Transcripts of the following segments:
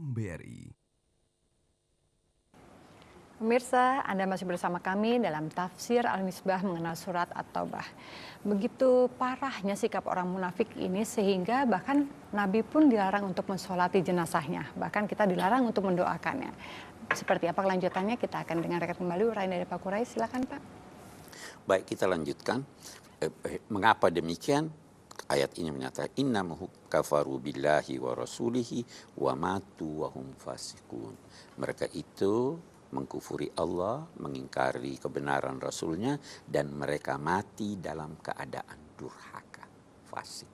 Bank BRI. Pemirsa, Anda masih bersama kami dalam tafsir Al-Misbah mengenal surat At-Taubah. Begitu parahnya sikap orang munafik ini sehingga bahkan Nabi pun dilarang untuk mensolati jenazahnya. Bahkan kita dilarang untuk mendoakannya. Seperti apa kelanjutannya kita akan dengarkan kembali uraian dari Pak Kurai. Silakan Pak. Baik, kita lanjutkan. Mengapa demikian? Ayat ini menyatakan innahum kafaru billahi wa rasulihi wa matu wa hum fasiqun. Mereka itu mengkufuri Allah, mengingkari kebenaran Rasulnya, dan mereka mati dalam keadaan durhaka, fasik.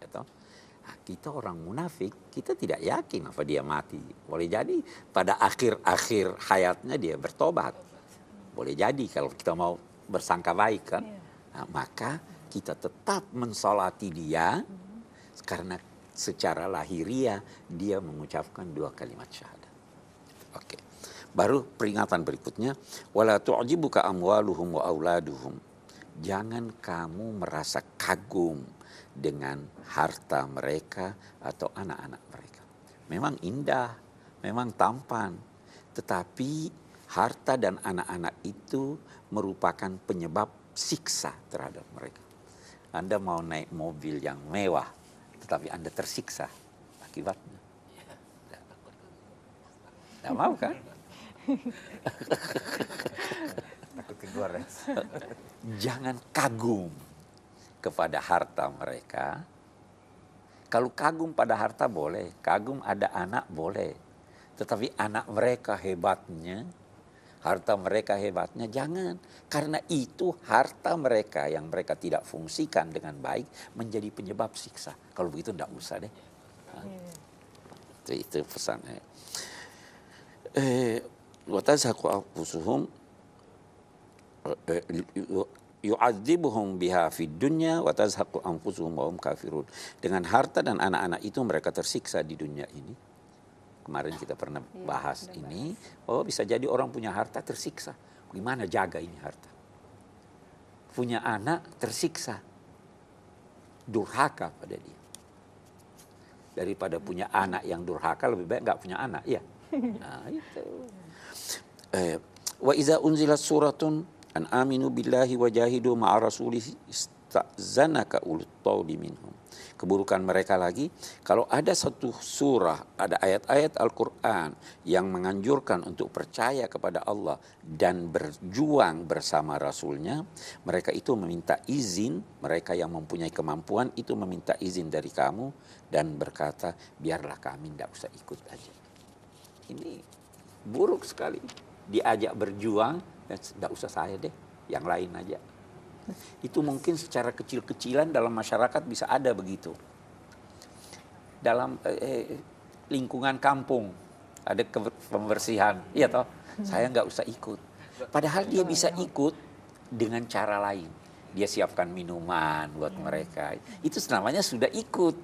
Nah, kita orang munafik, kita tidak yakin apa dia mati. Boleh jadi pada akhir-akhir hayatnya dia bertobat. Boleh jadi kalau kita mau bersangka baik kan. Nah, maka kita tetap mensolati dia karena secara lahiriah dia mengucapkan 2 kalimat syahadat. Oke. Baru peringatan berikutnya, wala tu'jibuka amwaluhum wa auladuhum. Jangan kamu merasa kagum dengan harta mereka atau anak-anak mereka. Memang indah, memang tampan, tetapi harta dan anak-anak itu merupakan penyebab siksa terhadap mereka. Anda mau naik mobil yang mewah, tetapi Anda tersiksa akibatnya. Tidak mau kan? Takut keluar ya. Jangan kagum kepada harta mereka. Kalau kagum pada harta boleh, kagum ada anak boleh. Tetapi anak mereka hebatnya, harta mereka hebatnya, jangan. Karena itu harta mereka yang mereka tidak fungsikan dengan baik menjadi penyebab siksa. Kalau begitu tidak usah deh. Itu pesannya. Watazhaqu anfusuhum yu'adzibuhum biha fid dunya wa tazhaqu anfusuhum wa hum kafirun. Dengan harta dan anak-anak itu mereka tersiksa di dunia ini. Kemarin kita pernah bahas ini. Oh, bisa jadi orang punya harta tersiksa. Gimana jaga ini harta? Punya anak tersiksa. Durhaka pada dia. Daripada punya anak yang durhaka, lebih baik nggak punya anak. Ya. Nah, itu. Wa iza unzilat suratun an aminu billahi wa jahidu ma'a rasulihi ista'zanaka ulut tawli minhum. Keburukan mereka lagi, kalau ada satu surah, ada ayat-ayat Al-Quran yang menganjurkan untuk percaya kepada Allah dan berjuang bersama Rasulnya, mereka itu meminta izin, mereka yang mempunyai kemampuan itu meminta izin dari kamu dan berkata, biarlah kami tidak usah ikut aja. Ini buruk sekali. Diajak berjuang, dan tidak usah saya deh, yang lain aja. Itu mungkin secara kecil-kecilan dalam masyarakat bisa ada begitu. Dalam lingkungan kampung ada pembersihan, iya toh, saya nggak usah ikut. Padahal dia bisa ikut dengan cara lain. Dia siapkan minuman buat mereka. Itu namanya sudah ikut.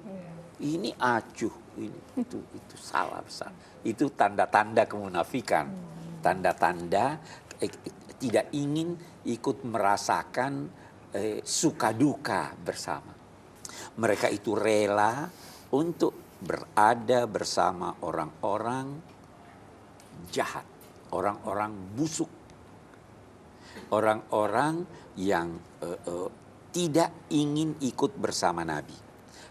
Ini acuh, itu salah besar. Itu tanda-tanda kemunafikan. Tanda-tanda tidak ingin ikut merasakan suka duka bersama. Mereka itu rela untuk berada bersama orang-orang jahat, orang-orang busuk, orang-orang yang tidak ingin ikut bersama Nabi,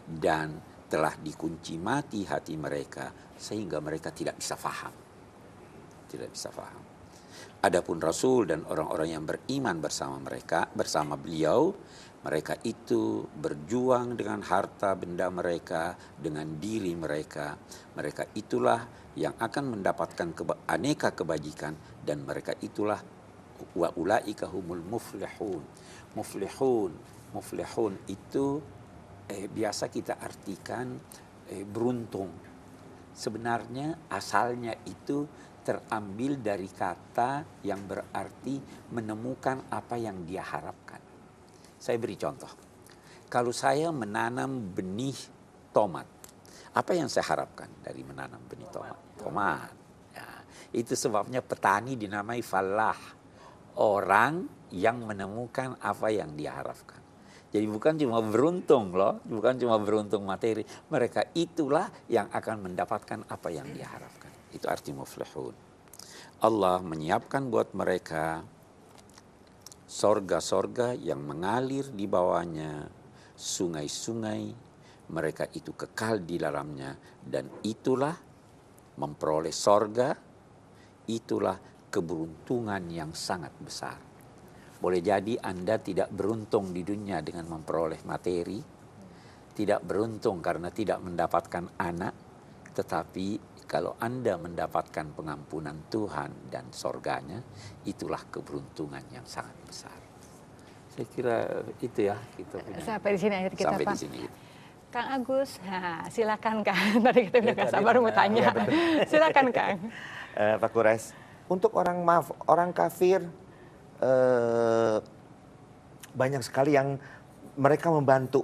dan telah dikunci mati hati mereka sehingga mereka tidak bisa faham. Tidak bisa faham. Adapun Rasul dan orang-orang yang beriman bersama mereka, bersama beliau, mereka itu berjuang dengan harta benda mereka, dengan diri mereka. Mereka itulah yang akan mendapatkan aneka kebajikan, dan mereka itulah wa ulaika humul muflihun. Muflihun itu biasa kita artikan beruntung. Sebenarnya asalnya itu terambil dari kata yang berarti menemukan apa yang dia harapkan. Saya beri contoh. Kalau saya menanam benih tomat, apa yang saya harapkan dari menanam benih tomat? Tomat. Ya, itu sebabnya petani dinamai falah. Orang yang menemukan apa yang dia harapkan. Jadi bukan cuma beruntung loh, bukan cuma beruntung materi. Mereka itulah yang akan mendapatkan apa yang diharapkan. Itu arti muflihun. Allah menyiapkan buat mereka sorga-sorga yang mengalir di bawahnya, sungai-sungai, mereka itu kekal di dalamnya. Dan itulah memperoleh sorga, itulah keberuntungan yang sangat besar. Boleh jadi Anda tidak beruntung di dunia dengan memperoleh materi, tidak beruntung karena tidak mendapatkan anak, tetapi kalau Anda mendapatkan pengampunan Tuhan dan sorganya, itulah keberuntungan yang sangat besar. Saya kira itu ya kita punya. Sampai di sini akhir kita, Sampai Pak. di sini. Kang Agus, nah, silakan Kang. Tadi kita udah gak sabar mau tanya. Ya, Silakan Kang. Pak Kures, untuk orang kafir banyak sekali yang mereka membantu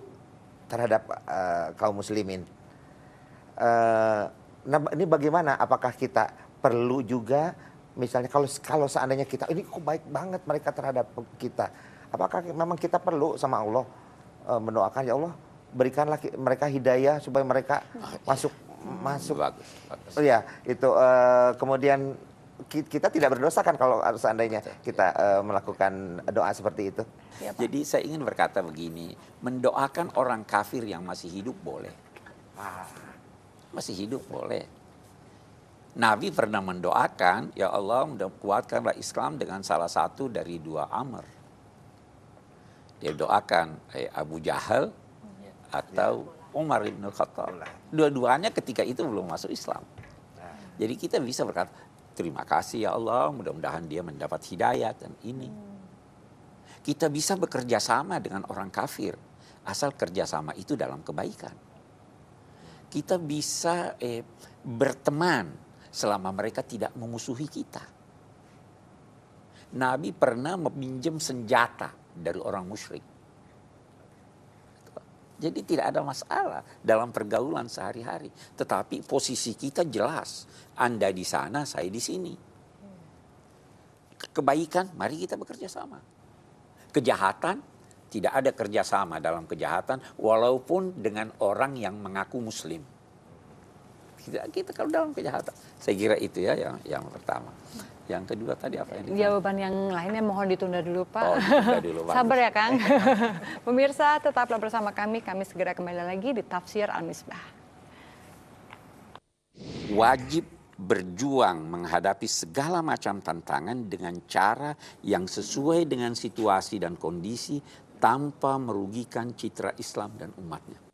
terhadap kaum muslimin. Nah, ini bagaimana? Apakah kita perlu juga, misalnya kalau seandainya kita ini kok baik banget mereka terhadap kita, apakah memang kita perlu sama Allah mendoakan, ya Allah berikanlah mereka hidayah supaya mereka masuk. Bagus. Ya itu kemudian kita tidak berdosa kan kalau seandainya kita melakukan doa seperti itu. Ya, Pak. Jadi saya ingin berkata begini, mendoakan orang kafir yang masih hidup boleh. Masih hidup boleh. Nabi pernah mendoakan, ya Allah kuatkanlah Islam dengan salah satu dari dua Amr. Dia doakan Abu Jahal atau Umar ibn Khattab. Dua-duanya ketika itu belum masuk Islam. Jadi kita bisa berkata, terima kasih ya Allah, mudah-mudahan dia mendapat hidayah dan ini. Kita bisa bekerja sama dengan orang kafir, asal kerjasama itu dalam kebaikan. Kita bisa berteman selama mereka tidak memusuhi kita. Nabi pernah meminjam senjata dari orang musyrik. Jadi tidak ada masalah dalam pergaulan sehari-hari. Tetapi posisi kita jelas. Anda di sana, saya di sini. Kebaikan, mari kita bekerja sama. Kejahatan, tidak ada kerjasama dalam kejahatan. Walaupun dengan orang yang mengaku muslim. Kita kalau dalam kejahatan. Saya kira itu ya yang pertama. Yang kedua tadi apa yang Jawaban yang lainnya mohon ditunda dulu, Pak. Oh, ditunda dulu, Sabar ya, Kang. Pemirsa, tetaplah bersama kami. Kami segera kembali lagi di Tafsir Al-Misbah. Wajib berjuang menghadapi segala macam tantangan dengan cara yang sesuai dengan situasi dan kondisi tanpa merugikan citra Islam dan umatnya.